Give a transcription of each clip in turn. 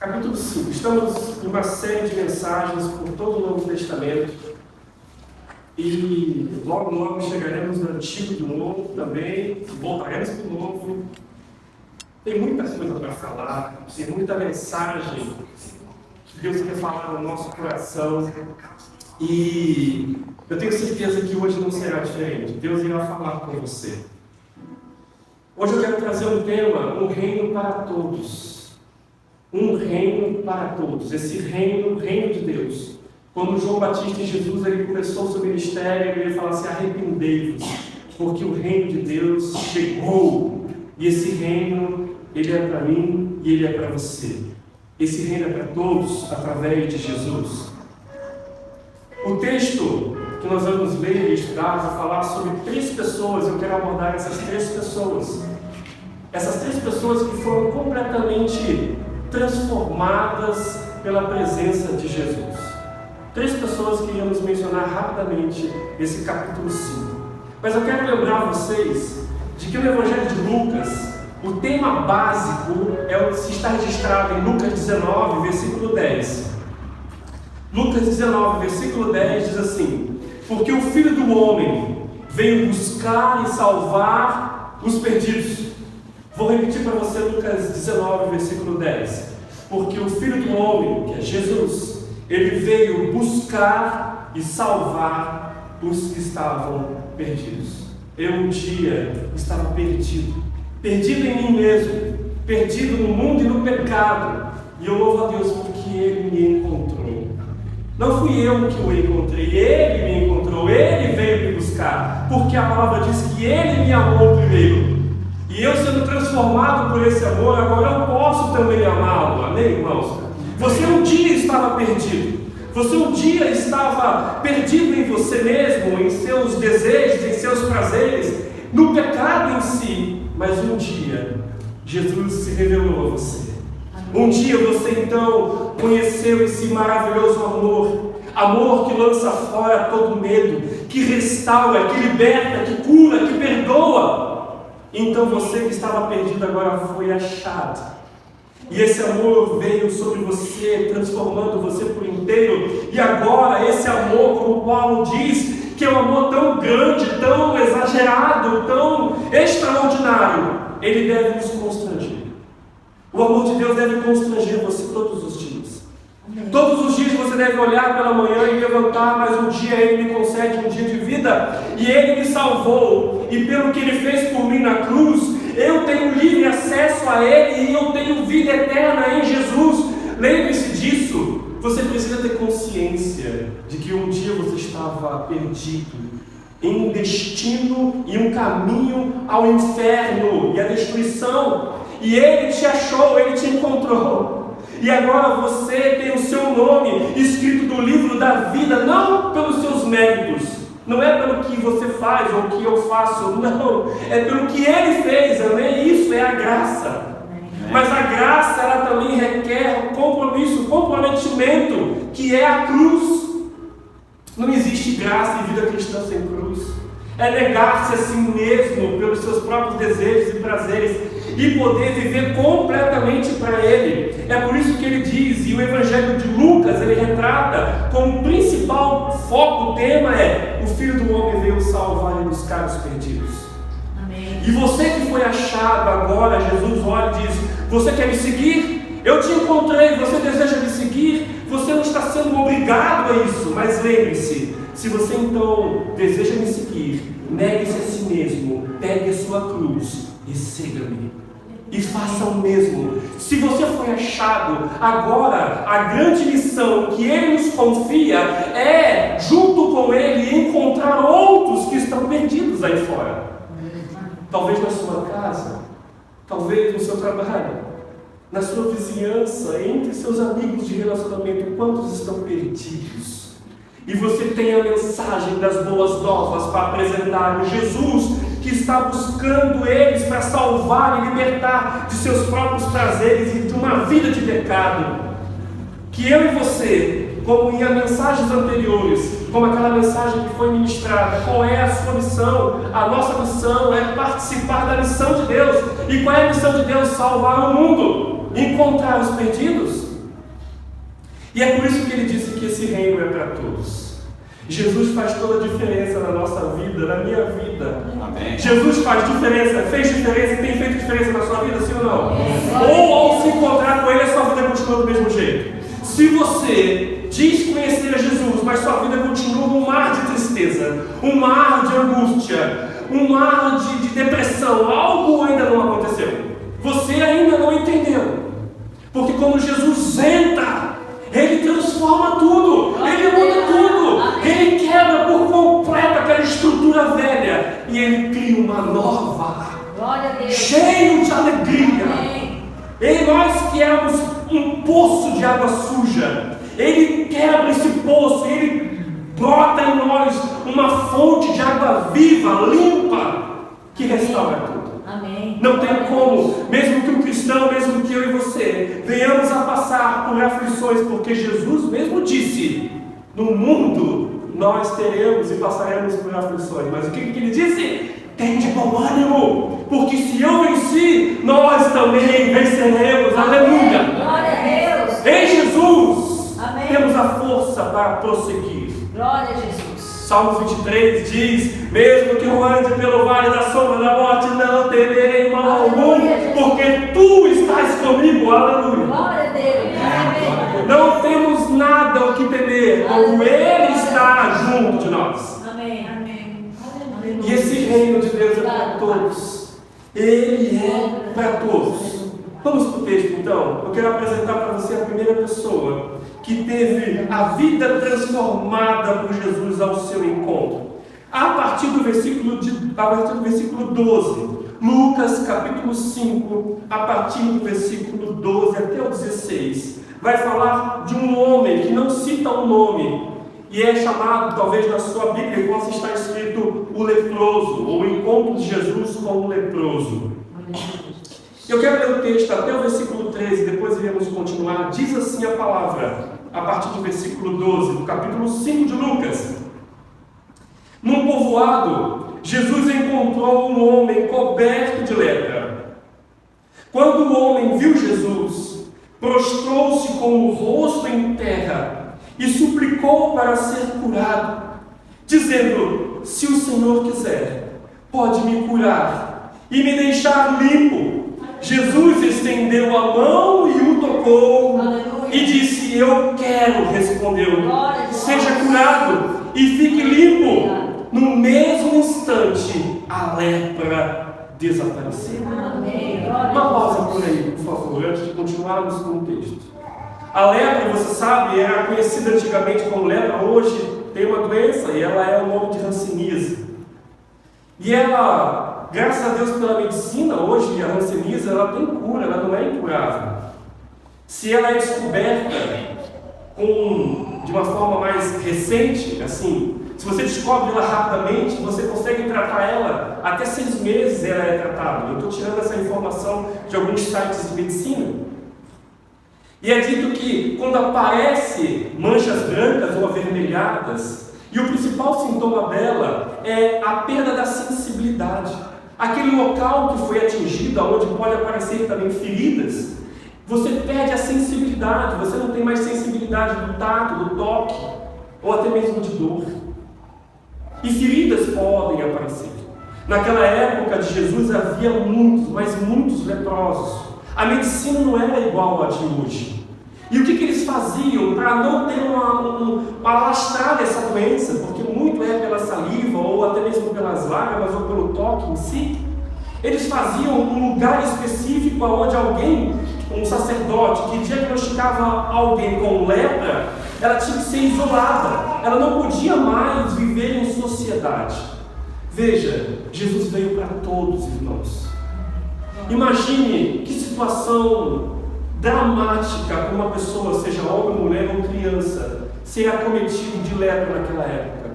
Capítulo 5. Estamos em uma série de mensagens por todo o Novo Testamento. E logo chegaremos no Antigo e no Novo também. Voltaremos para o Novo. Tem muita coisa para falar. Tem muita mensagem que Deus quer falar no nosso coração. E eu tenho certeza que hoje não será diferente. Deus irá falar com você. Hoje eu quero trazer um tema, um reino para todos. Um reino para todos. Esse reino, o reino de Deus. Quando João Batista e Jesus ele começou o seu ministério, ele falou assim: arrependei-vos, porque o reino de Deus chegou. E esse reino, ele é para mim e ele é para você. Esse reino é para todos, através de Jesus. O texto que nós vamos ler e estudar vai falar sobre 3 pessoas. Eu quero abordar essas 3 pessoas. Essas 3 pessoas que foram completamente transformadas pela presença de Jesus. 3 pessoas que iremos mencionar rapidamente nesse capítulo 5. Mas eu quero lembrar vocês de que no Evangelho de Lucas, o tema básico é o que está registrado em Lucas 19, versículo 10. Lucas 19, versículo 10 diz assim: porque o Filho do Homem veio buscar e salvar os perdidos. Vou repetir para você Lucas 19, versículo 10. Porque o Filho do Homem, que é Jesus, ele veio buscar e salvar os que estavam perdidos. Eu um dia estava perdido em mim mesmo, perdido no mundo e no pecado, e eu louvo a Deus porque Ele me encontrou. Não fui eu que o encontrei, Ele me encontrou, Ele veio me buscar, porque a palavra diz que Ele me amou primeiro. E eu sendo transformado por esse amor, agora eu posso também amá-lo. Amém, irmãos? Você um dia estava perdido. Você um dia estava perdido em você mesmo, em seus desejos, em seus prazeres, no pecado em si. Mas um dia, Jesus se revelou a você. Um dia você então conheceu esse maravilhoso amor. Amor que lança fora todo medo, que restaura, que liberta, que cura, que perdoa. Então você que estava perdido agora foi achado. E esse amor veio sobre você, transformando você por inteiro. E agora esse amor, como Paulo diz, que é um amor tão grande, tão exagerado, tão extraordinário, ele deve nos constranger. O amor de Deus deve constranger você todos os dias. Todos os dias você deve olhar pela manhã e levantar, mas um dia Ele me concede um dia de vida, e Ele me salvou, e pelo que Ele fez por mim na cruz, eu tenho livre acesso a Ele, e eu tenho vida eterna em Jesus. Lembre-se disso. Você precisa ter consciência de que um dia você estava perdido, em um destino e um caminho ao inferno e à destruição, e Ele te achou, Ele te encontrou. E agora você tem o seu nome escrito no livro da vida, não pelos seus méritos, não é pelo que você faz ou o que eu faço, não, é pelo que Ele fez, amém? Isso é a graça. Mas a graça, ela também requer um compromisso, um comprometimento, que é a cruz. Não existe graça e vida cristã sem cruz. É negar-se a si mesmo pelos seus próprios desejos e prazeres e poder viver completamente para Ele. É por isso que ele diz, e o Evangelho de Lucas, ele retrata como principal foco, o tema é: o Filho do Homem veio salvar e buscar os perdidos. Amém. E você que foi achado agora, Jesus olha e diz: você quer me seguir? Eu te encontrei, você deseja me seguir? Você não está sendo obrigado a isso, mas lembre-se, se você então deseja me seguir, negue-se a si mesmo, pegue a sua cruz e siga-me. E faça o mesmo. Se você foi achado, agora a grande missão que Ele nos confia é, junto com Ele, encontrar outros que estão perdidos aí fora. Talvez na sua casa, talvez no seu trabalho, na sua vizinhança, entre seus amigos de relacionamento. Quantos estão perdidos? E você tem a mensagem das boas novas para apresentar o Jesus que está buscando eles para salvar e libertar de seus próprios prazeres e de uma vida de pecado. Que eu e você, como em mensagens anteriores, como aquela mensagem que foi ministrada, qual é a sua missão? A nossa missão é participar da missão de Deus. E qual é a missão de Deus? Salvar o mundo, encontrar os perdidos. E é por isso que ele disse que esse reino é para todos. Jesus faz toda a diferença na nossa vida, na minha vida. Amém. Jesus faz diferença, fez diferença e tem feito diferença na sua vida, sim ou não? Ou ao se encontrar com Ele, a sua vida continua do mesmo jeito. Se você diz conhecer a Jesus, mas sua vida continua um mar de tristeza, um mar de angústia, um mar de depressão, algo ainda não aconteceu. Você ainda não entendeu. Porque quando Jesus entra, Ele transforma tudo, Ele muda tudo, Ele quebra por completo aquela estrutura velha e Ele cria uma nova, cheio de alegria. E nós que éramos um poço de água suja, Ele quebra esse poço, Ele brota em nós uma fonte de água viva, limpa, que restaura tudo. Amém. Não tem como, mesmo que um cristão, mesmo que eu e você, venhamos a passar por aflições, porque Jesus mesmo disse: no mundo nós teremos e passaremos por aflições. Mas o que Ele disse? Tem de bom ânimo, porque se eu venci, nós também venceremos. Aleluia! Glória a Deus. Em Jesus, Amém. temos a força para prosseguir. Glória a Jesus. Salmos 23 diz: mesmo que eu ande pelo vale da sombra da morte, não temerei mal algum, porque Tu estás comigo. Aleluia! Glória a Deus. Amém. Não temos nada o que temer, como Ele está junto de nós. Amém. Amém. E esse reino de Deus é para todos. Ele é para todos. Vamos para o texto então. Eu quero apresentar para você a primeira pessoa que teve a vida transformada por Jesus ao seu encontro. A partir do versículo 12. Lucas capítulo 5, a partir do versículo 12 até o 16. Vai falar de um homem que não cita o nome. E é chamado, talvez na sua Bíblia, possa estar escrito o leproso, ou o encontro de Jesus com o leproso. Eu quero ler o texto até o versículo 13, depois iremos continuar. Diz assim a palavra, a partir do versículo 12, do capítulo 5 de Lucas. Num povoado, Jesus encontrou um homem coberto de lepra. Quando o homem viu Jesus, prostrou-se com o rosto em terra e suplicou para ser curado, dizendo: se o Senhor quiser, pode me curar e me deixar limpo. Jesus estendeu a mão e o tocou. Aleluia. E disse: eu quero, respondeu, Glória a Deus. seja curado e fique limpo. No mesmo instante, a lepra desapareceu. Amém. Uma pausa por aí, por favor, antes de continuarmos com o texto. A lepra, você sabe, era conhecida antigamente como lepra. Hoje tem uma doença e ela é o nome de hanseníase. E ela, graças a Deus pela medicina, hoje a hanseníase ela tem cura, ela não é incurável. Se ela é descoberta de uma forma mais recente, assim, se você descobre ela rapidamente, você consegue tratar ela até 6 meses ela é tratada. Eu estou tirando essa informação de alguns sites de medicina. E é dito que quando aparece manchas brancas ou avermelhadas, e o principal sintoma dela é a perda da sensibilidade. Aquele local que foi atingido, onde pode aparecer também feridas, você perde a sensibilidade, você não tem mais sensibilidade do tato, do toque, ou até mesmo de dor. E feridas podem aparecer. Naquela época de Jesus havia muitos, mas muitos leprosos. A medicina não era igual a de hoje. E o que eles faziam para não ter alastrar essa doença? Porque muito é pela saliva, ou até mesmo pelas lágrimas, ou pelo toque em si. Eles faziam um lugar específico onde alguém, um sacerdote, que diagnosticava alguém com lepra, ela tinha que ser isolada. Ela não podia mais viver em sociedade. Veja, Jesus veio para todos, irmãos. Imagine que situação dramática para uma pessoa, seja homem, mulher ou criança, ser acometido de lepra naquela época.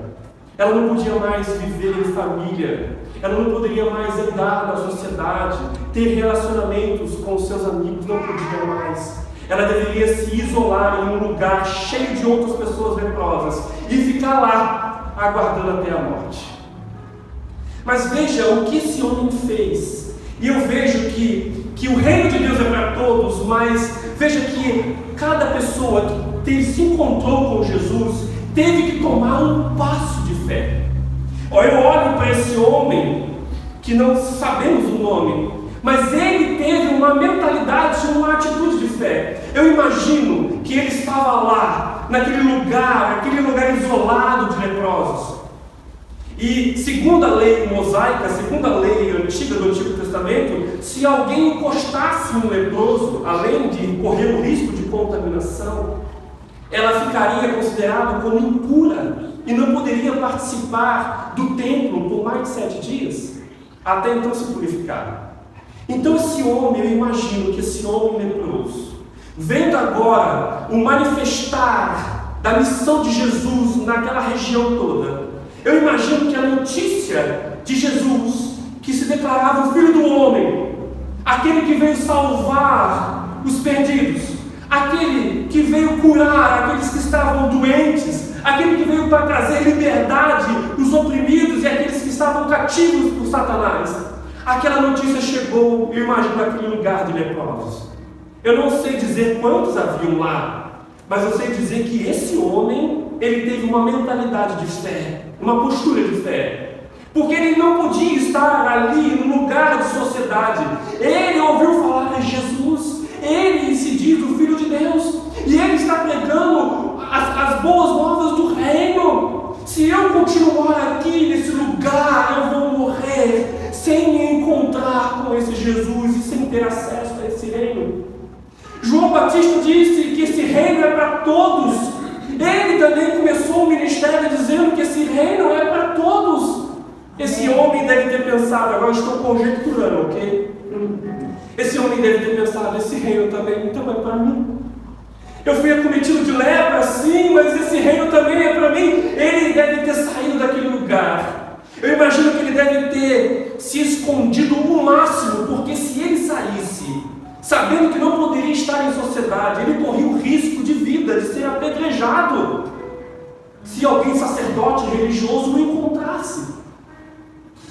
Ela não podia mais viver em família, ela não poderia mais andar na sociedade, ter relacionamentos com seus amigos, não podia mais. Ela deveria se isolar em um lugar cheio de outras pessoas leprosas e ficar lá, aguardando até a morte. Mas veja o que esse homem fez. E eu vejo que o reino de Deus é para todos, mas Veja que cada pessoa que se encontrou com Jesus teve que tomar um passo de fé. Eu olho para esse homem, que não sabemos o nome, mas ele teve uma mentalidade, uma atitude de fé. Eu imagino que ele estava lá, naquele lugar isolado de leprosos. E segundo a lei mosaica, segundo a lei antiga do Antigo Testamento, se alguém encostasse um leproso, além de correr o risco de contaminação, ela ficaria considerada como impura e não poderia participar do templo por mais de 7 dias, até então se purificar. Então esse homem, eu imagino que esse homem leproso, vendo agora o manifestar da missão de Jesus naquela região toda, eu imagino que a notícia de Jesus, que se declarava o Filho do Homem, aquele que veio salvar os perdidos, aquele que veio curar aqueles que estavam doentes, aquele que veio para trazer liberdade aos oprimidos e aqueles que estavam cativos por Satanás. Aquela notícia chegou, eu imagino, naquele lugar de leprosos. Eu não sei dizer quantos haviam lá, mas eu sei dizer que esse homem, ele teve uma mentalidade de fé, uma postura de fé, porque ele não podia estar ali no lugar de sociedade. Ele ouviu falar de Jesus, ele se diz o Filho de Deus, e ele está pregando as boas novas do reino. Se eu continuar aqui nesse lugar, eu vou morrer sem me encontrar com esse Jesus e sem ter acesso a esse reino. João Batista disse que esse reino é para todos. Ele também começou o ministério dizendo que esse reino é para todos. Esse homem deve ter pensado, agora estou conjecturando, ok? Esse homem deve ter pensado, esse reino também então é para mim. Eu fui acometido de lepra, sim, mas esse reino também é para mim. Ele deve ter saído daquele lugar. Eu imagino que ele deve ter se escondido o máximo, porque se ele saísse, sabendo que não poderia estar em sociedade, ele corria o risco de vida, de ser apedrejado, se alguém sacerdote religioso o encontrasse.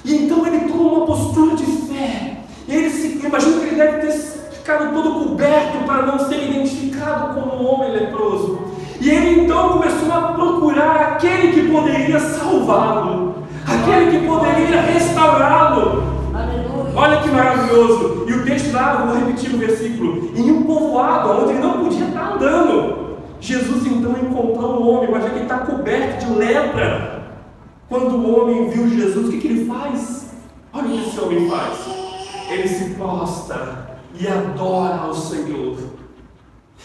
E então ele toma uma postura de fé. Imagino que ele deve ter ficado todo coberto para não ser identificado como um homem leproso. E ele então começou a procurar aquele que poderia salvá-lo, aquele que poderia restaurá-lo. Aleluia. Olha que maravilhoso. E o texto lá, vou repetir o versículo: em um povoado onde ele não podia estar andando, Jesus então encontrou um homem, imagina que ele está coberto de lepra. Quando o homem viu Jesus, o que ele faz? Olha o que esse homem faz. Ele se prostra e adora ao Senhor.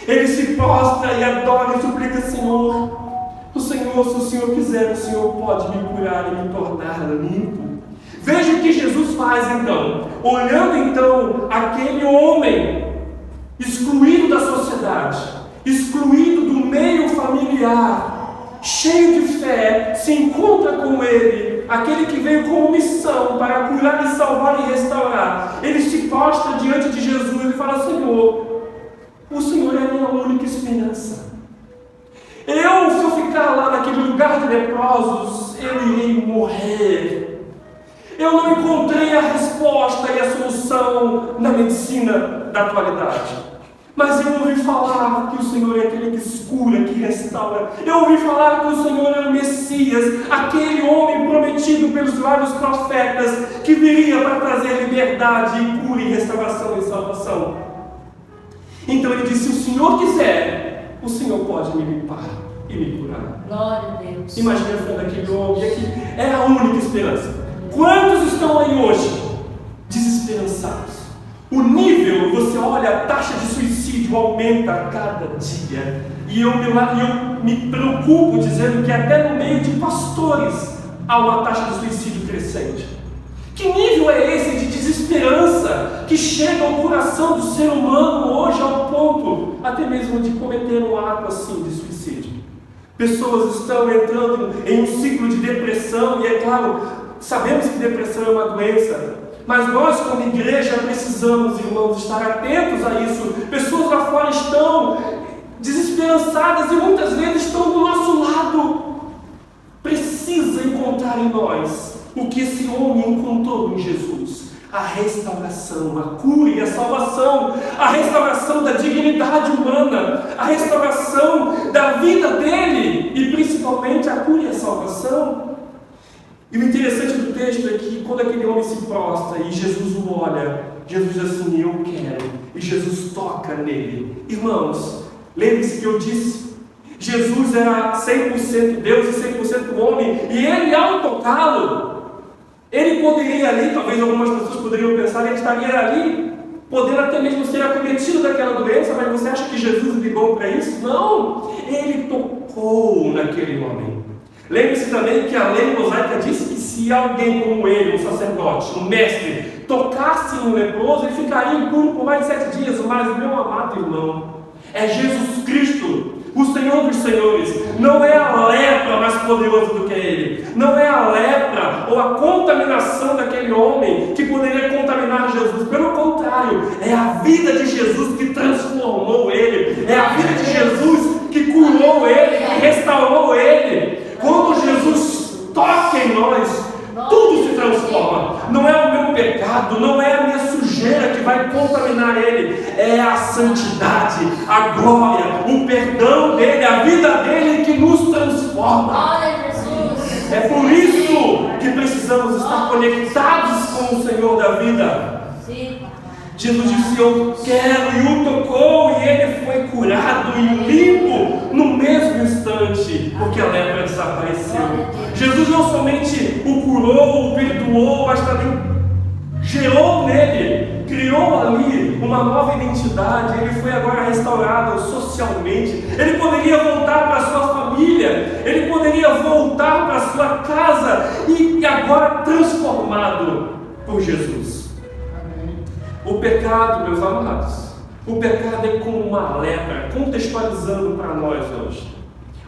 Ele se prostra e adora e suplica: Senhor, se o Senhor quiser, o Senhor pode me curar e me tornar limpo. Veja o que Jesus faz então. Olhando então aquele homem excluído da sociedade, excluído do meio familiar, cheio de fé, se encontra com ele, aquele que veio com missão para curar e salvar e restaurar. Ele se prostra diante de Jesus e fala: Senhor, o Senhor é a minha única esperança. Se eu ficar lá naquele lugar de leprosos, eu irei morrer. Eu não encontrei a resposta e a solução na medicina da atualidade. Mas eu ouvi falar que o Senhor é aquele que cura, que restaura. Eu ouvi falar que o Senhor é o Messias, aquele homem prometido pelos vários profetas, que viria para trazer liberdade, e cura, e restauração e salvação. Então ele disse: se o Senhor quiser, o Senhor pode me limpar e me curar. Glória a Deus. Imagina a fé daquele homem, aqui é a única esperança. Quantos estão aí hoje desesperançados? O nível, você olha, a taxa de suicídio aumenta a cada dia. E eu me preocupo dizendo que até no meio de pastores há uma taxa de suicídio crescente. Que nível é esse de desesperança que chega ao coração do ser humano hoje ao ponto até mesmo de cometer um ato assim de suicídio? Pessoas estão entrando em um ciclo de depressão e, é claro, sabemos que depressão é uma doença, mas nós como igreja precisamos, irmãos, estar atentos a isso. Pessoas lá fora estão desesperançadas e muitas vezes estão do nosso lado. Precisa encontrar em nós o que esse homem encontrou em Jesus: a restauração, a cura e a salvação, a restauração da dignidade dignidade humana, a restauração da vida dele e principalmente a cura e a salvação. E o interessante do texto é que quando aquele homem se prostra e Jesus o olha, Jesus diz assim: eu quero, e Jesus toca nele. Irmãos, lembre-se que eu disse, Jesus era 100% Deus e 100% homem, e ele, ao tocá-lo, ele poderia ali, talvez algumas pessoas poderiam pensar, ele estaria ali, podendo até mesmo ser acometido daquela doença, mas você acha que Jesus ligou para isso? Não! Ele tocou naquele homem. Lembre-se também que a lei mosaica disse que se alguém como ele, um sacerdote, um mestre, tocasse um leproso, ele ficaria impuro por mais de 7 dias. Mas, meu amado irmão, é Jesus Cristo, o Senhor dos Senhores. Não é a lepra mais poderosa do que ele. Não é a lepra ou a contaminação daquele homem que poderia contaminar Jesus. Pelo contrário, é a vida de Jesus que transformou ele. É a vida de Jesus que curou ele, que restaurou ele. Quando Jesus toca em nós, tudo se transforma. Não é o meu pecado, não é a minha sujeira que vai contaminar ele, é a santidade, a glória, o perdão dele, a vida dele que nos transforma. É por isso que precisamos estar conectados com o Senhor da vida. Jesus disse: eu quero, e o tocou, e ele foi curado e limpo no mesmo instante, porque a lepra desapareceu. Jesus não somente o curou, o perdoou, mas também gerou nele, criou ali uma nova identidade. Ele foi agora restaurado socialmente. Ele poderia voltar para a sua família, ele poderia voltar para a sua casa, e agora transformado por Jesus. O pecado, meus amados, o pecado é como uma lepra, contextualizando para nós hoje.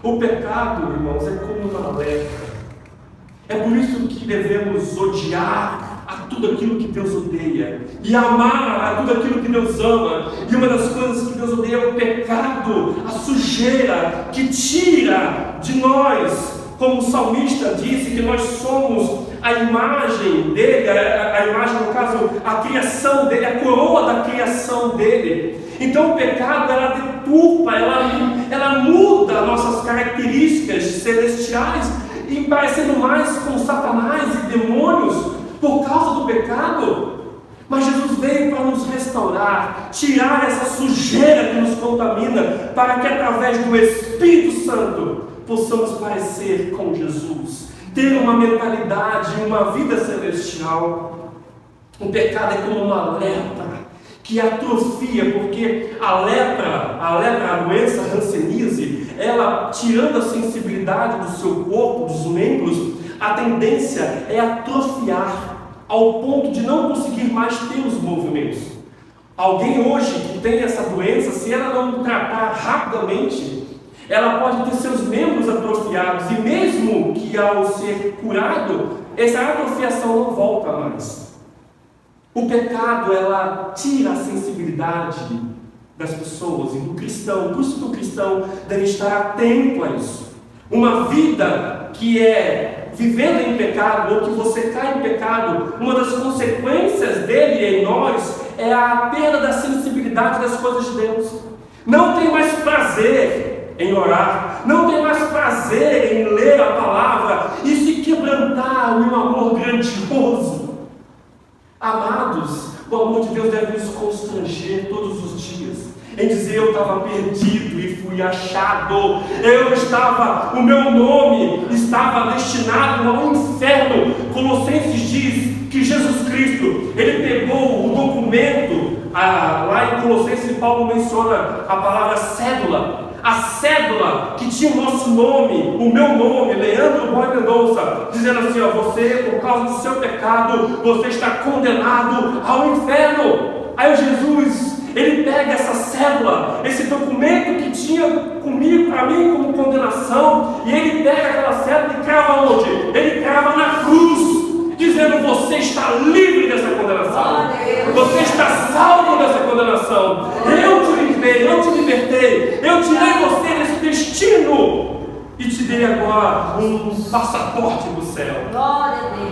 O pecado, irmãos, é como uma lepra. É por isso que devemos odiar a tudo aquilo que Deus odeia e amar a tudo aquilo que Deus ama. E uma das coisas que Deus odeia é o pecado, a sujeira que tira de nós, como o salmista disse, que nós somos a imagem dele, a imagem, no caso, a criação dele, a coroa da criação dele. Então o pecado, ela deturpa, ela muda nossas características celestiais, e parecendo mais com Satanás e demônios por causa do pecado. Mas Jesus veio para nos restaurar, tirar essa sujeira que nos contamina, para que através do Espírito Santo possamos parecer com Jesus, ter uma mentalidade, uma vida celestial. O pecado é como uma lepra que atrofia, porque a lepra, a doença hanseníase, ela, tirando a sensibilidade do seu corpo, dos membros, a tendência é atrofiar ao ponto de não conseguir mais ter os movimentos. Alguém hoje que tem essa doença, se ela não tratar rapidamente, ela pode ter seus membros atrofiados, e mesmo que ao ser curado, essa atrofiação não volta mais. O pecado, ela tira a sensibilidade das pessoas e do cristão. Por isso que o cristão deve estar atento a isso. Uma vida que é vivendo em pecado, ou que você cai em pecado, uma das consequências dele em nós é a perda da sensibilidade das coisas de Deus. Não tem mais prazer em orar, não tem mais prazer em ler a palavra e se quebrantar em um amor grandioso. Amados, o amor de Deus deve nos constranger todos os dias, em dizer: eu estava perdido e fui achado, o meu nome estava destinado ao inferno. Colossenses diz que Jesus Cristo, ele pegou o documento, lá em Colossenses Paulo menciona a palavra cédula, a cédula que tinha o nosso nome, o meu nome, Leandro Boy Mendonça, dizendo assim: você, por causa do seu pecado, você está condenado ao inferno. Aí Jesus, ele pega essa cédula, esse documento que tinha comigo, para mim, como condenação, e ele pega aquela cédula e crava onde? Ele crava na cruz, dizendo: você está livre dessa condenação, você está salvo dessa condenação, eu te limpei, eu te libertei, eu tirei você desse destino e te dei agora um passaporte do céu.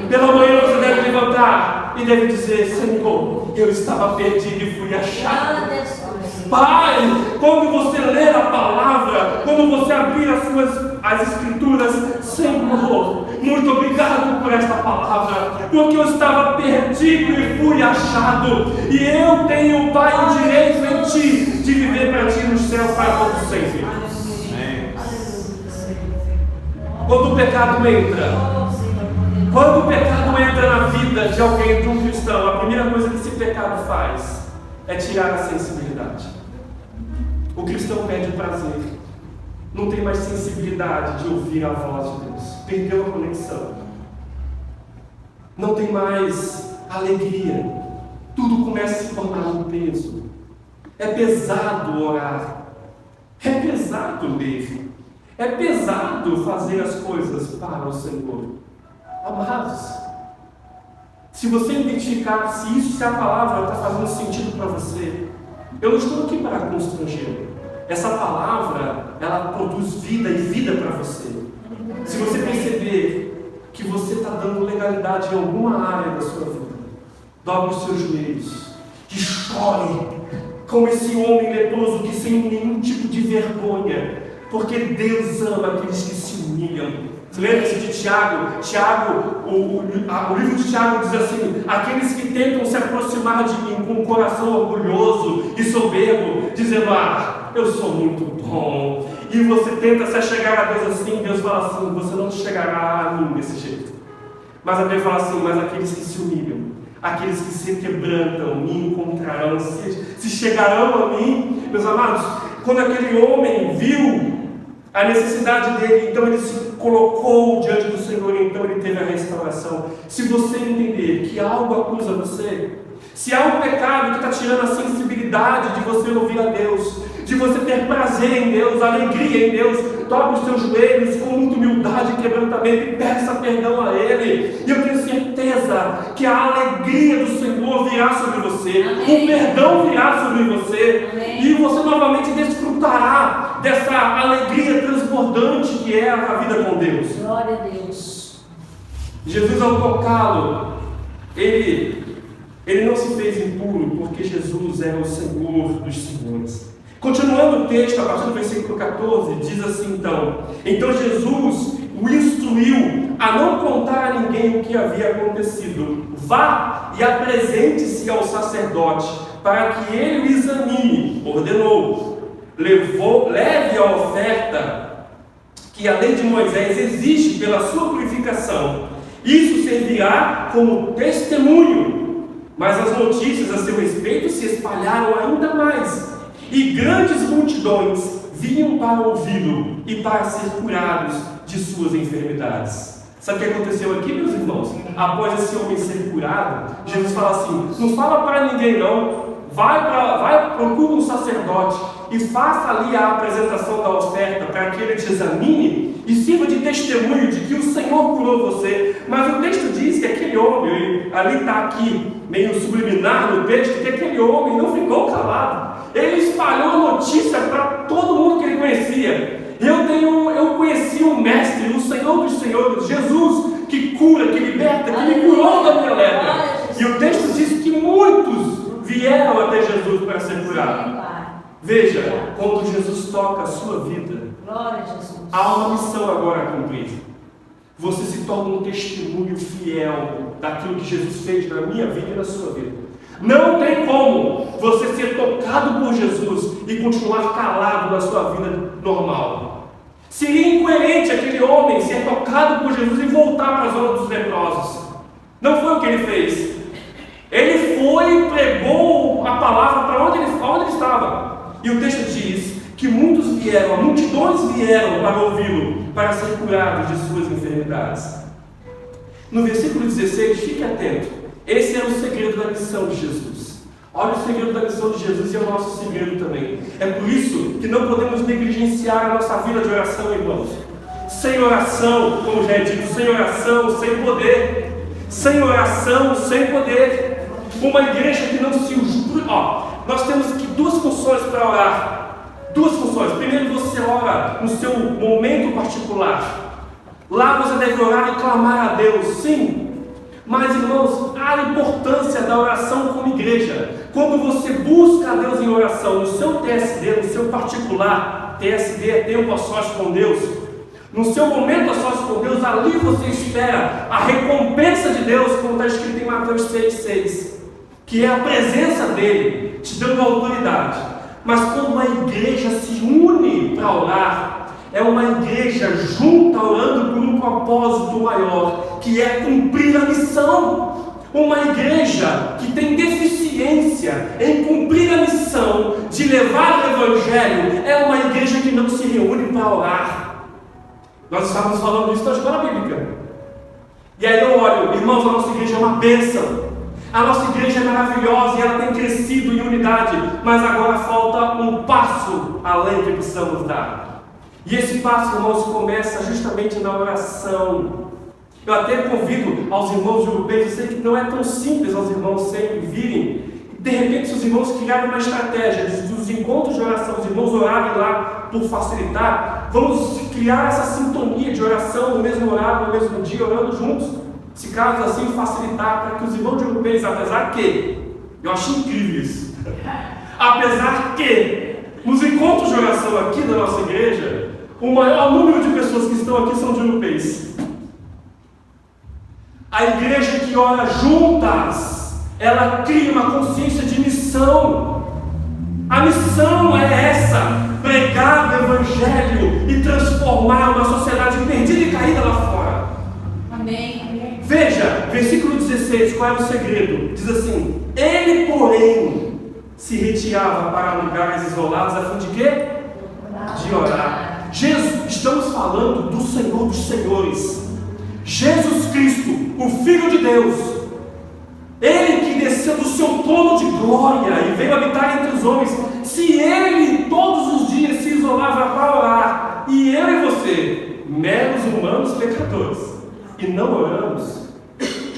Pela manhã você deve levantar e deve dizer: Senhor, eu estava perdido e fui achado. Pai, quando você ler a palavra, quando você abrir as escrituras, Senhor, muito obrigado por esta palavra, porque eu estava perdido e fui achado, e eu tenho, Pai, o direito em Ti de viver para Ti no céu para todo sempre. Quando o pecado entra na vida de alguém, de um cristão, a primeira coisa que esse pecado faz é tirar a sensibilidade. O cristão perde o prazer, não tem mais sensibilidade de ouvir a voz de Deus, perdeu a conexão, não tem mais alegria, tudo começa a se tornar um peso. É pesado orar, é pesado ler, é pesado fazer as coisas para o Senhor. Amados, se você identificar se a palavra está fazendo sentido para você, eu não estou aqui para constranger. Essa palavra, ela produz vida e vida para você. Se você perceber que você está dando legalidade em alguma área da sua vida, dobre os seus joelhos e chore como esse homem leproso que sem nenhum tipo de vergonha, porque Deus ama aqueles que se humilham. Lembra-se de Tiago? O livro de Tiago diz assim: aqueles que tentam se aproximar de mim com um coração orgulhoso e soberbo, dizendo, eu sou muito bom, e você tenta se chegar a Deus assim, Deus fala assim, você não chegará a mim desse jeito. Mas a Bíblia fala assim, mas aqueles que se humilham, aqueles que se quebrantam, me encontrarão, se chegarão a mim. Meus amados, quando aquele homem viu a necessidade dele, então ele se colocou diante do Senhor, então ele teve a restauração. Se você entender que algo acusa você, se há um pecado que está tirando a sensibilidade de você ouvir a Deus, de você ter prazer em Deus, alegria em Deus, dobre os seus joelhos com muita humildade e quebrantamento e peça perdão a Ele. E eu tenho certeza que a alegria do Senhor virá sobre você, o perdão virá sobre você, e você novamente desfrutará dessa alegria transbordante que é a vida com Deus. Glória a Deus. Jesus, ao tocá-lo, ele não se fez impuro, porque Jesus é o Senhor dos senhores. Continuando o texto, a partir do versículo 14, diz assim então Jesus o instruiu a não contar a ninguém o que havia acontecido. Vá e apresente-se ao sacerdote, para que ele o examine. Ordenou. Leve a oferta que a lei de Moisés exige pela sua purificação. Isso servirá como testemunho. Mas as notícias a seu respeito se espalharam ainda mais, e grandes multidões vinham para ouvi-lo e para ser curados de suas enfermidades. Sabe o que aconteceu aqui, meus irmãos? Após esse homem ser curado, Jesus fala assim, não fala para ninguém não, procura um sacerdote e faça ali a apresentação da oferta para que ele te examine e sirva de testemunho de que o Senhor curou você. Mas o texto diz que aquele homem, ali está aqui, meio subliminar no texto, que aquele homem não ficou calado. Ele espalhou a notícia para todo mundo que ele conhecia. Eu conheci o Mestre, o Senhor dos Senhores, Jesus, que cura, que liberta, que me curou da minha lepra. E o texto diz que muitos vieram até Jesus para ser curados. Veja, quando Jesus toca a sua vida, há uma missão agora a cumprir. Você se torna um testemunho fiel daquilo que Jesus fez na minha vida e na sua vida. Não tem como você ser tocado por Jesus e continuar calado na sua vida normal. Seria incoerente aquele homem ser tocado por Jesus e voltar para a zona dos leprosos. Não foi o que ele fez. Ele foi e pregou a palavra para onde ele estava. E o texto diz que multidões vieram para ouvi-lo, para ser curados de suas enfermidades. No versículo 16, fique atento. Esse é o segredo da missão de Jesus. Olha o segredo da missão de Jesus e é o nosso segredo também. É por isso que não podemos negligenciar a nossa vida de oração, irmãos. Sem oração, como já é dito, sem oração, sem poder. Sem oração, sem poder. Uma igreja que não se... nós temos duas funções para orar. Duas funções. Primeiro, você ora no seu momento particular. Lá você deve orar e clamar a Deus, sim. Mas, irmãos, há a importância da oração como igreja, Quando você busca a Deus em oração, no seu TSD, no seu particular, TSD é tempo a sós com Deus, no seu momento a sós com Deus, ali você espera a recompensa de Deus, como está escrito em Mateus 6,6, que é a presença dele, te dando autoridade. Mas quando a igreja se une para orar, é uma igreja junta orando por um propósito maior, que é cumprir a missão. Uma igreja que tem deficiência em cumprir a missão de levar o Evangelho é uma igreja que não se reúne para orar. Nós estávamos falando isso na escola bíblica. E aí eu olho, irmãos, a nossa igreja é uma bênção. A nossa igreja é maravilhosa e ela tem crescido em unidade, mas agora falta um passo além que precisamos dar. E esse passo, irmãos, começa justamente na oração. Eu até convido aos irmãos europeus, eu sei que não é tão simples aos irmãos sempre virem. De repente, se os irmãos criarem uma estratégia dos encontros de oração, os irmãos orarem lá por facilitar, vamos criar essa sintonia de oração no mesmo horário, no mesmo dia, orando juntos. Se caso assim facilitar, para que os irmãos europeus, apesar que, eu acho incrível isso, apesar que nos encontros de oração aqui da nossa igreja, o maior número de pessoas que estão aqui são de europeus. A igreja que ora juntas, ela cria uma consciência de missão. A missão é essa: pregar o Evangelho e transformar uma sociedade perdida e caída lá fora. Amém. Veja, versículo 16, qual é o segredo? Diz assim: ele, porém, se retirava para lugares isolados a fim de quê? De orar. Estamos falando do Senhor dos Senhores, Jesus Cristo, o Filho de Deus, Ele que desceu do seu trono de glória e veio habitar entre os homens. Se Ele todos os dias se isolava para orar, e eu e você, meros humanos pecadores, e não oramos,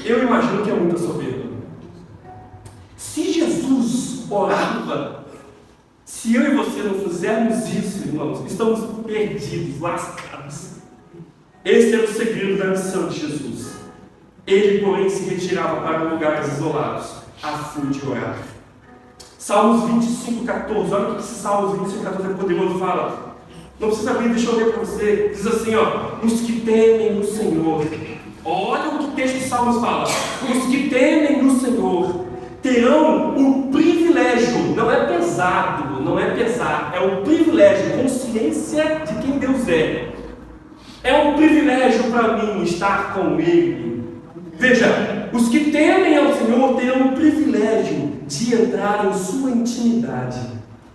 eu imagino que é muita soberba. Se Jesus orava, se eu e você não fizermos isso, irmãos, estamos perdidos, lascados. Esse era o segredo da missão de Jesus. Ele, porém, se retirava para lugares isolados, a fim de orar. Salmos 25:14, olha o que esse Salmos 25:14 é poderoso, fala. Não precisa abrir, deixa eu ler para você. Diz assim, ó: os que temem o Senhor. Olha o que o texto de Salmos fala. Os que temem o Senhor terão o privilégio, não é pesado, não é pesar, é o privilégio, consciência de quem Deus é. É um privilégio para mim estar com Ele. Veja, os que temem ao Senhor terão o privilégio de entrar em sua intimidade,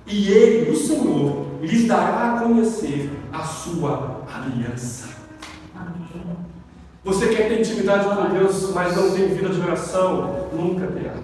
e Ele, o Senhor, lhes dará a conhecer a sua aliança. Amém. Você quer ter intimidade com Deus, mas não tem vida de oração? Nunca terá.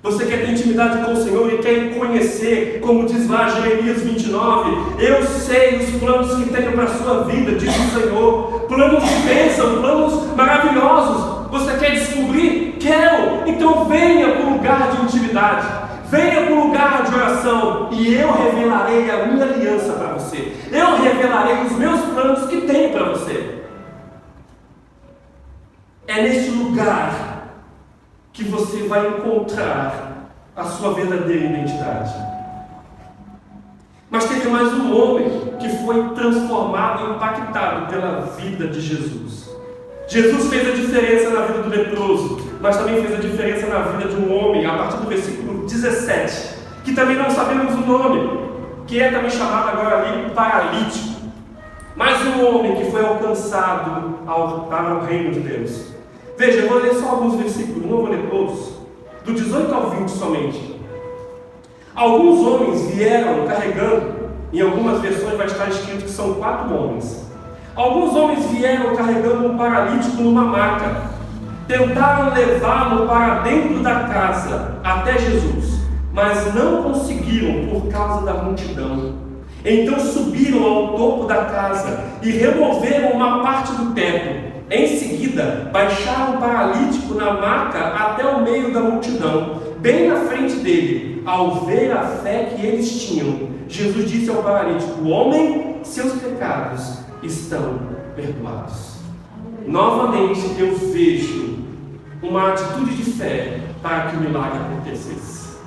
Você quer ter intimidade com o Senhor e quer conhecer, como diz lá Jeremias 29, eu sei os planos que tenho para a sua vida, diz o Senhor, planos de bênção, planos maravilhosos. Você quer descobrir? Quero! Então venha para o lugar de intimidade, venha para o lugar de oração, e eu revelarei a minha aliança para você, eu revelarei os meus planos que tenho para você. É neste lugar que você vai encontrar a sua verdadeira identidade. Mas teve mais um homem que foi transformado e impactado pela vida de Jesus. Jesus fez a diferença na vida do leproso, mas também fez a diferença na vida de um homem, a partir do versículo 17, que também não sabemos o nome, que é também chamado agora ali paralítico. Mais um homem que foi alcançado para o reino de Deus. Veja, eu vou ler só alguns versículos, não vou ler todos, do 18 ao 20 somente. Alguns homens vieram carregando, em algumas versões vai estar escrito que são 4 homens. Alguns homens vieram carregando um paralítico numa maca. Tentaram levá-lo para dentro da casa, até Jesus, mas não conseguiram por causa da multidão. Então subiram ao topo da casa e removeram uma parte do teto. Em seguida, baixaram o paralítico na maca até o meio da multidão, bem na frente dele. Ao ver a fé que eles tinham, Jesus disse ao paralítico: homem, seus pecados estão perdoados. Novamente eu vejo uma atitude de fé para que o milagre acontecesse.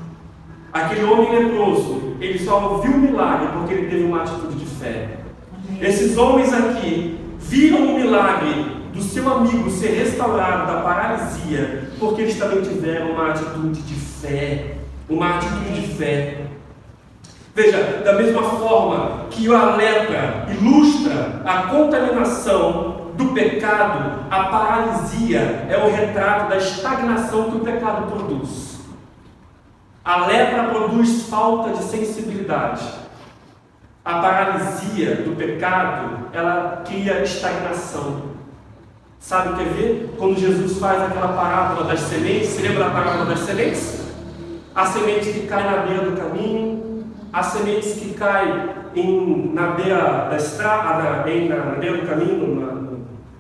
Aquele homem leproso, ele só viu o milagre porque ele teve uma atitude de fé. Esses homens aqui viram o milagre do seu amigo ser restaurado da paralisia, porque eles também tiveram uma atitude de fé. Uma atitude de fé. Veja, da mesma forma que a lepra ilustra a contaminação do pecado, a paralisia é o retrato da estagnação que o pecado produz. A lepra produz falta de sensibilidade. A paralisia do pecado, ela cria estagnação. Sabe o que é ver? Quando Jesus faz aquela parábola das sementes, você lembra da parábola das sementes? As sementes que caem na beira do caminho, as sementes que caem na beira da estrada, na beira do caminho,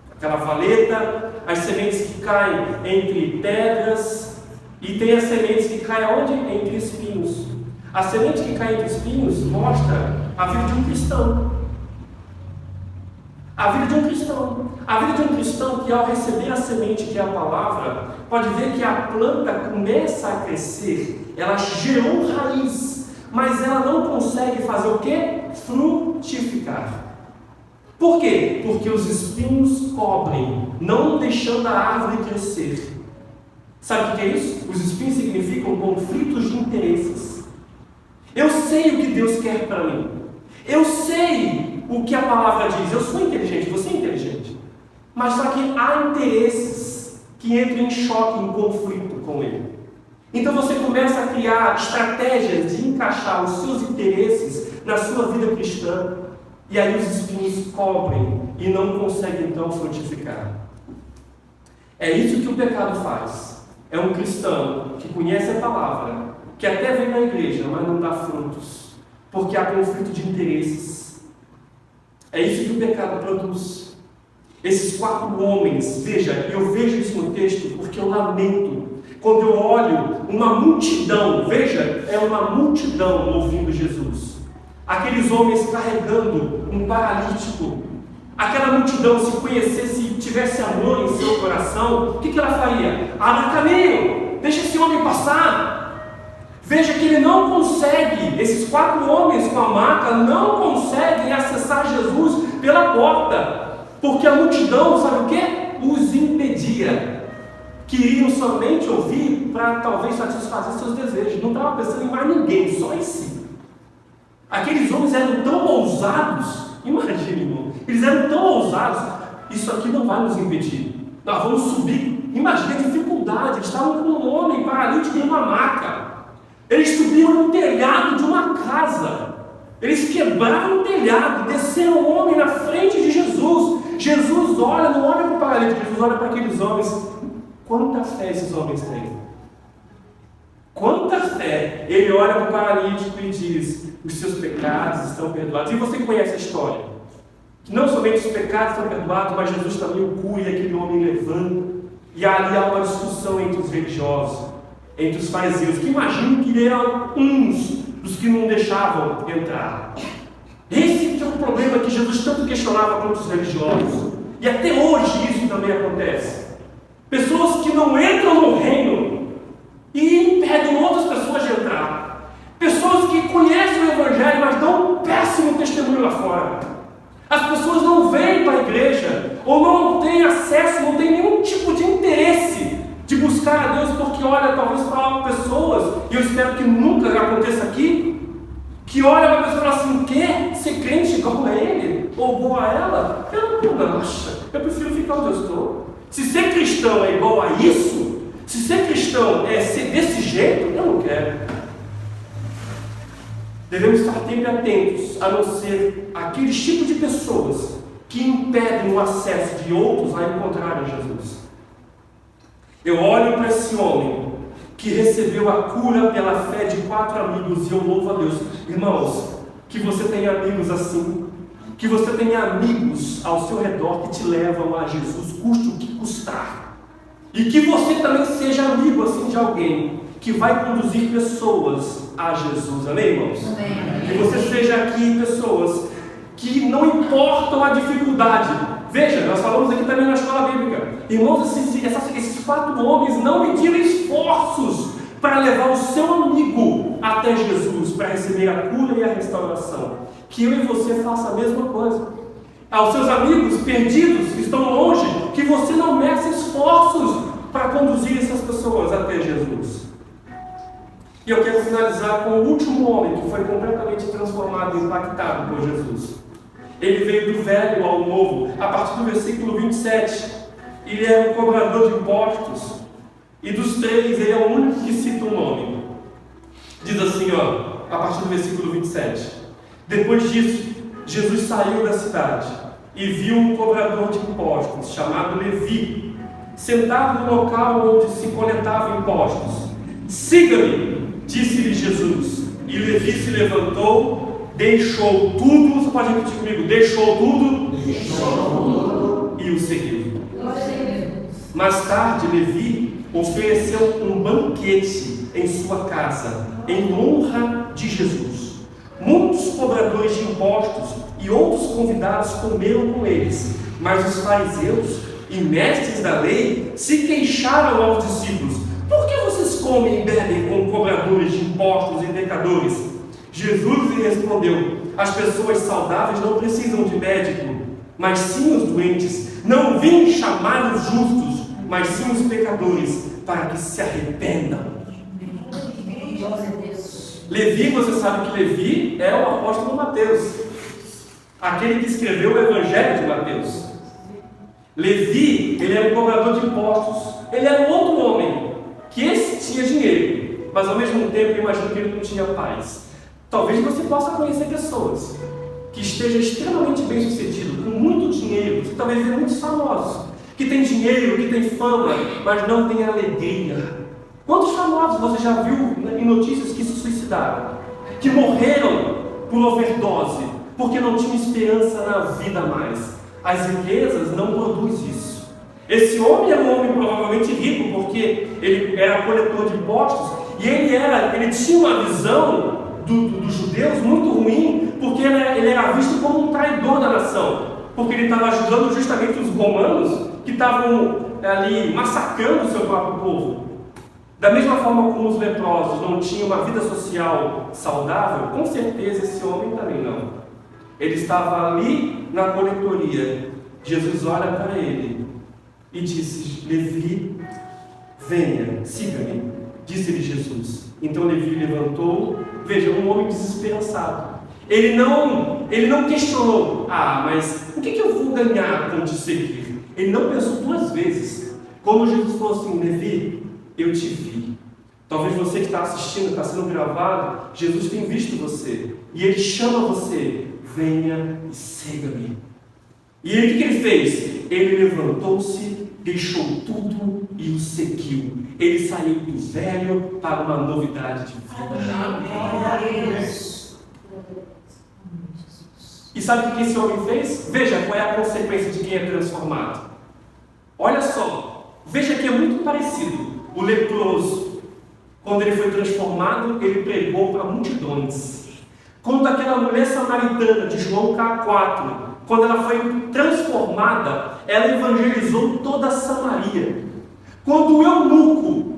naquela valeta, as sementes que caem entre pedras, e tem as sementes que caem onde? Entre espinhos. A semente que cai entre espinhos mostra a vida de um cristão. A vida de um cristão. A vida de um cristão que, ao receber a semente, que é a palavra, pode ver que a planta começa a crescer, ela gerou raiz, mas ela não consegue fazer o quê? Frutificar. Por quê? Porque os espinhos cobrem, não deixando a árvore crescer. Sabe o que é isso? Os espinhos significam conflitos de interesses. Eu sei o que Deus quer para mim. Eu sei o que a palavra diz. Eu sou inteligente, você é inteligente. Mas só que há interesses que entram em choque, em conflito com ele. Então você começa a criar estratégias de encaixar os seus interesses na sua vida cristã. E aí os espinhos cobrem e não conseguem então frutificar. É isso que o pecado faz. É um cristão que conhece a palavra, que até vem na igreja, mas não dá frutos, porque há conflito de interesses. É isso que o pecado produz. Esses 4 homens, veja, eu vejo isso no texto porque eu lamento. Quando eu olho uma multidão, veja, é uma multidão ouvindo Jesus. Aqueles homens carregando um paralítico. Aquela multidão, se conhecesse e tivesse amor em seu coração, o que ela faria? Abre caminho, deixa esse homem passar. Veja que ele não consegue, esses 4 homens com a maca não conseguem acessar Jesus pela porta, porque a multidão, sabe o que? Os impedia. Queriam somente ouvir para talvez satisfazer seus desejos, não estava pensando em mais ninguém, só em si. Aqueles homens eram tão ousados, imagine, irmão, eles eram tão ousados, isso aqui não vai nos impedir, nós vamos subir. Imagine a dificuldade, eles estavam com um homem paralítico em uma maca, eles subiram no telhado de uma casa, eles quebraram o telhado, desceram o homem na frente de Jesus. Jesus olha, não olha para o paralítico, Jesus olha para aqueles homens. Quanta fé esses homens têm? Quanta fé! Ele olha para o paralítico e diz: os seus pecados estão perdoados. E você conhece a história? Que não somente os pecados estão perdoados, mas Jesus também o cura e aquele homem levanta. E ali há uma discussão entre os religiosos, entre os fariseus, que imagino que eram uns dos que não deixavam entrar. Esse que é o problema que Jesus tanto questionava contra os religiosos. E até hoje isso também acontece. Pessoas que não entram no reino e impedem outras pessoas de entrar. Pessoas que conhecem o Evangelho, mas dão um péssimo testemunho lá fora. As pessoas não vêm para a igreja, ou não têm acesso, não têm nenhum tipo de interesse de buscar a Deus, porque olha talvez para pessoas, e eu espero que nunca aconteça aqui, que olha para a pessoa e fala assim: quer ser crente igual a ele? Ou igual a ela? Eu não acho, eu prefiro ficar onde eu estou. Se ser cristão é igual a isso, se ser cristão é ser desse jeito, eu não quero. Devemos estar sempre atentos a não ser aqueles tipos de pessoas que impedem o acesso de outros a encontrarem Jesus. Eu olho para esse homem que recebeu a cura pela fé de 4 amigos e eu louvo a Deus. Irmãos, que você tenha amigos assim, que você tenha amigos ao seu redor que te levam a Jesus, custe o que custar. E que você também seja amigo assim de alguém que vai conduzir pessoas a Jesus. Amém, irmãos? Amém. Que você seja aqui pessoas que não importam a dificuldade. Veja, nós falamos aqui também na escola bíblica. Irmãos, esses 4 homens não mediram esforços para levar o seu amigo até Jesus para receber a cura e a restauração. Que eu e você faça a mesma coisa. Aos seus amigos perdidos que estão longe, que você não meça esforços para conduzir essas pessoas até Jesus. E eu quero finalizar com o último homem que foi completamente transformado e impactado por Jesus. Ele veio do velho ao novo, a partir do versículo 27. Ele era um cobrador de impostos. E dos três, ele é o único que cita o nome. Diz assim, a partir do versículo 27. Depois disso, Jesus saiu da cidade e viu um cobrador de impostos, chamado Levi, sentado no local onde se coletavam impostos. Siga-me, disse-lhe Jesus. E Levi se levantou, deixou tudo. Você pode repetir comigo? Deixou tudo e o seguiu. Mais tarde, Levi ofereceu um banquete em sua casa, em honra de Jesus. Muitos cobradores de impostos e outros convidados comeram com eles, mas os fariseus e mestres da lei se queixaram aos discípulos: por que vocês comem e bebem com cobradores de impostos e pecadores? Jesus lhe respondeu: as pessoas saudáveis não precisam de médico, mas sim os doentes. Não vim chamar os justos, mas sim os pecadores, para que se arrependam. Levi, você sabe que Levi é o apóstolo Mateus, aquele que escreveu o Evangelho de Mateus. Levi, ele era um cobrador de impostos. Ele era um outro homem, que esse tinha dinheiro, mas ao mesmo tempo eu imagino que ele não tinha paz. Talvez você possa conhecer pessoas que estejam extremamente bem-sucedidas, com muito dinheiro, que talvez sejam muito famosos, que tem dinheiro, que tem fama, mas não tem alegria. Quantos famosos você já viu em notícias que se suicidaram, que morreram por overdose, porque não tinham esperança na vida mais? As riquezas não produzem isso. Esse homem era um homem provavelmente rico, porque ele era coletor de impostos, e ele tinha uma visão dos judeus muito ruim, porque ele era visto como um traidor da nação, porque ele estava ajudando justamente os romanos, que estavam ali massacrando o seu próprio povo. Da mesma forma como os leprosos não tinham uma vida social saudável, com certeza esse homem também não. Ele estava ali na coletoria. Jesus olha para ele e disse: Levi, venha, siga-me. Disse-lhe Jesus. Então Levi levantou. Veja, um homem desesperançado. Ele não questionou: mas o que eu vou ganhar com te seguir? Ele não pensou duas vezes. Quando Jesus falou assim: Levi, eu te vi. Talvez você que está assistindo, está sendo gravado, Jesus tem visto você. E Ele chama você: venha e siga-me. E aí, o que ele fez? Ele levantou-se, deixou tudo e o seguiu. Ele saiu do velho para uma novidade de vida. E sabe o que esse homem fez? Veja qual é a consequência de quem é transformado. Olha só, veja que é muito parecido. O leproso, quando ele foi transformado, ele pregou para multidões. Quando aquela mulher samaritana de João 4, quando ela foi transformada, ela evangelizou toda a Samaria. Quando o eunuco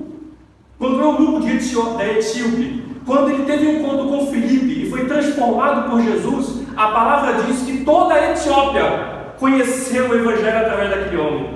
da Etíope, quando ele teve um encontro com Filipe e foi transformado por Jesus, a palavra diz que toda a Etiópia conheceu o evangelho através daquele homem.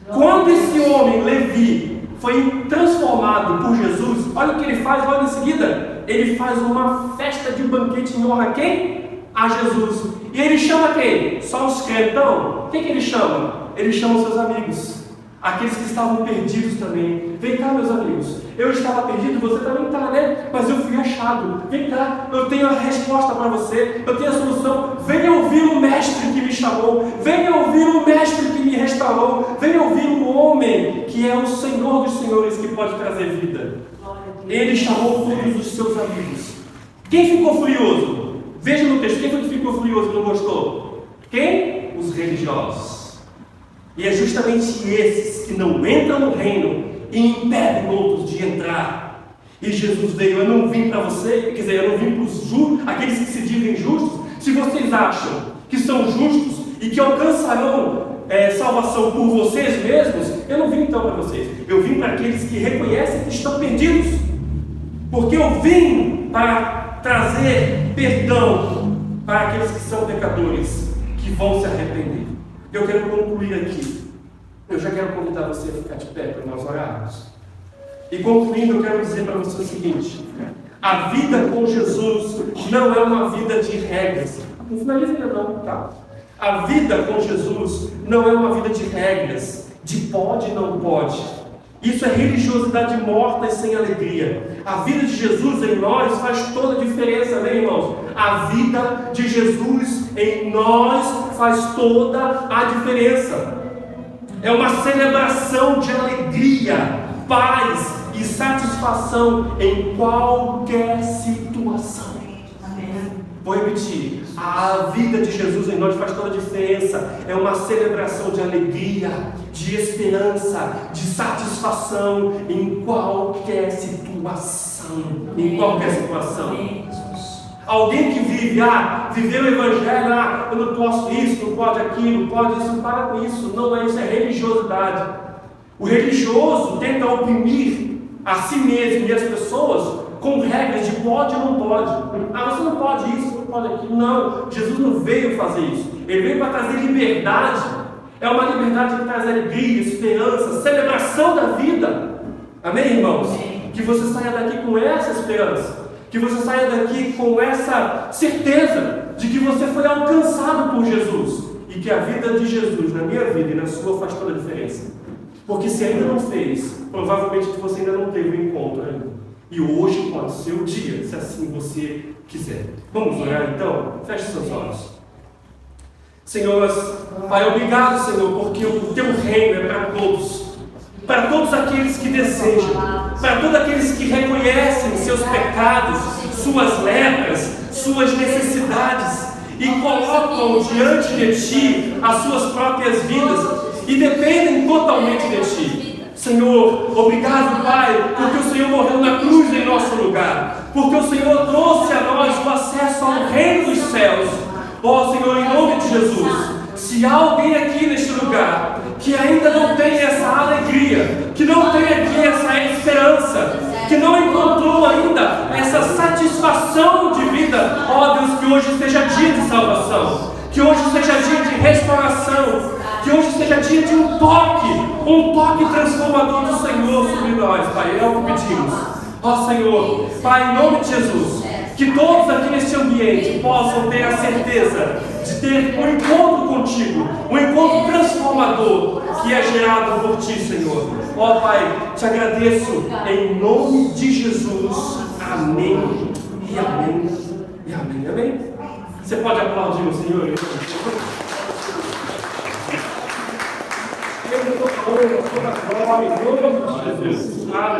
Quando esse homem, Levi, foi transformado por Jesus, olha o que ele faz logo em seguida. Ele faz uma festa de banquete em honra a quem? A Jesus. E ele chama quem? Só os crentão? Quem que ele chama? Ele chama os seus amigos, aqueles que estavam perdidos também. Vem cá, meus amigos, eu estava perdido, você também está, né? Mas eu fui achado. Vem cá, eu tenho a resposta para você, eu tenho a solução. Venha ouvir o mestre que me chamou, venha ouvir o mestre que me restaurou, venha ouvir o homem que é o Senhor dos Senhores, que pode trazer vida. Ele chamou todos os seus amigos. Quem ficou furioso? Veja no texto, quem foi que ficou furioso e não gostou? Quem? Os religiosos. E é justamente esses que não entram no reino e impedem outros de entrar. E Jesus veio: eu não vim para você, quer dizer, eu não vim para os aqueles que se dizem justos. Se vocês acham que são justos e que alcançarão salvação por vocês mesmos, eu não vim então para vocês. Eu vim para aqueles que reconhecem que estão perdidos. Porque eu vim para trazer perdão para aqueles que são pecadores, que vão se arrepender. Eu quero concluir aqui. Eu já quero convidar você a ficar de pé para nós orarmos. E concluindo, eu quero dizer para você o seguinte: a vida com Jesus não é uma vida de regras. Não finaliza ainda não, tá? A vida com Jesus não é uma vida de regras, de pode e não pode. Isso é religiosidade morta e sem alegria. A vida de Jesus em nós faz toda a diferença, né, irmãos? A vida de Jesus em nós faz toda a diferença. É uma celebração de alegria, paz e satisfação em qualquer situação. Vou repetir: a vida de Jesus em nós faz toda a diferença. É uma celebração de alegria, de esperança, de satisfação em qualquer situação. Em qualquer situação. Alguém que vive, viver o Evangelho, eu não posso isso, não pode aquilo, pode isso, para com isso. Não é isso, é religiosidade. O religioso tenta oprimir a si mesmo e as pessoas com regras de pode ou não pode. Você não pode isso, não pode aquilo. Não, Jesus não veio fazer isso. Ele veio para trazer liberdade. É uma liberdade que traz alegria, esperança, celebração da vida. Amém, irmãos? Que você saia daqui com essa esperança. Que você saia daqui com essa certeza de que você foi alcançado por Jesus. E que a vida de Jesus na minha vida e na sua faz toda a diferença. Porque se ainda não fez, provavelmente você ainda não teve o encontro ainda. E hoje pode ser o dia, se assim você quiser. Vamos orar então? Feche seus olhos. Senhor, Pai, obrigado, Senhor, porque o Teu reino é para todos. Para todos aqueles que desejam. Para todos aqueles que reconhecem seus pecados, suas lepras, suas necessidades. E colocam diante de Ti as suas próprias vidas. E dependem totalmente de Ti. Senhor, obrigado, Pai, porque o Senhor morreu na cruz em nosso lugar, porque o Senhor trouxe a nós o acesso ao reino dos céus. Senhor, em nome de Jesus, se há alguém aqui neste lugar que ainda não tem essa alegria, que não tem aqui essa esperança, que não encontrou ainda essa satisfação de vida, Deus, que hoje seja dia de salvação, que hoje seja dia de restauração, que hoje seja dia de um toque transformador do Senhor sobre nós, Pai. É o que pedimos. Senhor, Pai, em nome de Jesus, que todos aqui neste ambiente possam ter a certeza de ter um encontro contigo, um encontro transformador que é gerado por Ti, Senhor. Pai, te agradeço em nome de Jesus. Amém e amém e amém. Amém? Você pode aplaudir o Senhor? Eu não estou falando, eu estou na glória, em nome de Jesus. Amém.